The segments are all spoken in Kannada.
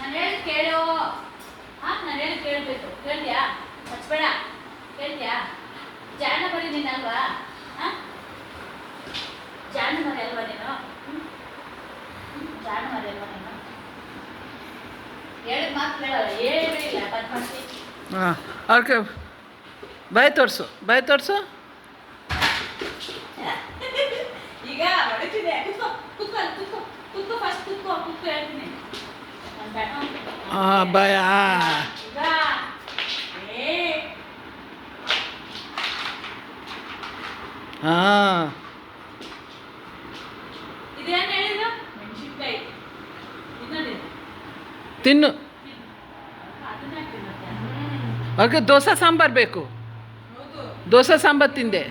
ನಾನು ಹೇಳಿ ಕೇಳು. ನಾನು ಹೇಳಿ ಕೇಳಬೇಕು. ಕೇಳ್ತೀಯಾ? ಹಚ್ಬೇಡ. ಕೇಳ್ತೀಯಾ? ಜಾಣ ಮರಿ ನೀನಲ್ವಾ? ಜಾಣ ಮರಿ ಅಲ್ವಾ ನೀನು? ಜಾಣ ಮರಿ ಅಲ್ವಾ ನೀನು? ಹೇಳಿದ ಮಾತು ಕೇಳಲ್ಲ, ಏನೂ ಇಲ್ಲ. ಬದ್ಮಾಸಿ. ಅವ್ರಿಗೆ ಬಾಯ್ ತೋರಿಸು, ಬಾಯ್ ತೋರಿಸು. ಈಗ ಹೊಡಿತೀನಿ. ಕುತ್ಕೋ ಕುತ್ಕೋ ಕುತ್ಕೋ ಕುತ್ಕೋ ಫಸ್ಟ್ ಕುತ್ಕೋ ಕುತ್ಕೋ ಹೇಳ್ತೀನಿ. ಬಾಯ್. ಈಗ ಇದೇನು ಹೇಳಿದ್ರು? ಮೆಣಸಿನ್ಕಾಯಿ ತಿನ್ನು. ಅದನ್ನ ತಿನ್ನುತ್ತೆ. ಅವ್ರಿಗೆ ದೋಸೆ ಸಾಂಬಾರು ಬೇಕು. ದೋಸೆ ಸಾಂಬಾರು ತಿಂದೆ.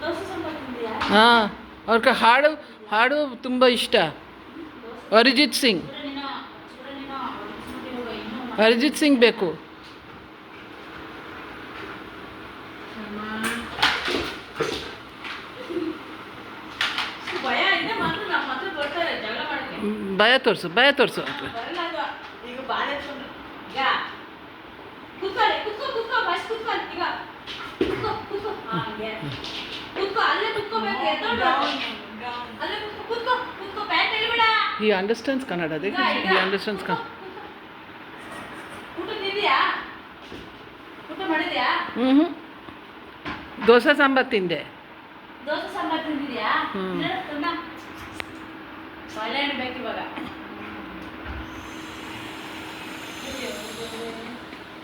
ದೋಸೆ ಸಾಂಬಾರು ತಿಂದಿಯಾ? ಅವ್ರಿಗೆ ಹಾಡು ತುಂಬ ಇಷ್ಟ. ಅರಿಜಿತ್ ಸಿಂಗ್. ಅರಿಜಿತ್ ಸಿಂಗ್ ಬೇಕು. ಭಯ ತೋರಿಸು, ಭಯ ತೋರಿಸು. ಈಗ ಬಾಳ ಈಗ ಕುತ್ಕೊಳ್ಳಿ. ಕುತ್ಕೋ ಕುತ್ಕೋ ಫಸ್ಟ್ ಕುತ್ಕೊ. ಈಗ ಕುತ್ಕೋ ಕುತ್ಕೋ. ಕುತ್ಕೋ, ಅಲ್ಲೇ ಕುತ್ಕೋಬೇಕು. ಅಲ್ಲೇ ಕುತ್ಕೋ ಕುತ್ಕೋ. Pant ಎಲ್ಲಿಬೇಡ. He understands Kannada. He understands Kannada. ಊಟ ತಿಂದಿಯಾ? ಊಟ ಮಾಡಿದ್ಯಾ? ದೋಸೆ ಸಾಂಬಾರು ತಿಂದೆ. ದೋಸೆ ಸಾಂಬಾರು ತಿಂದಿದ್ಯಾ? ಬಾಳೆಹಣ್ಣು ಬೇಕು ಇವಾಗ.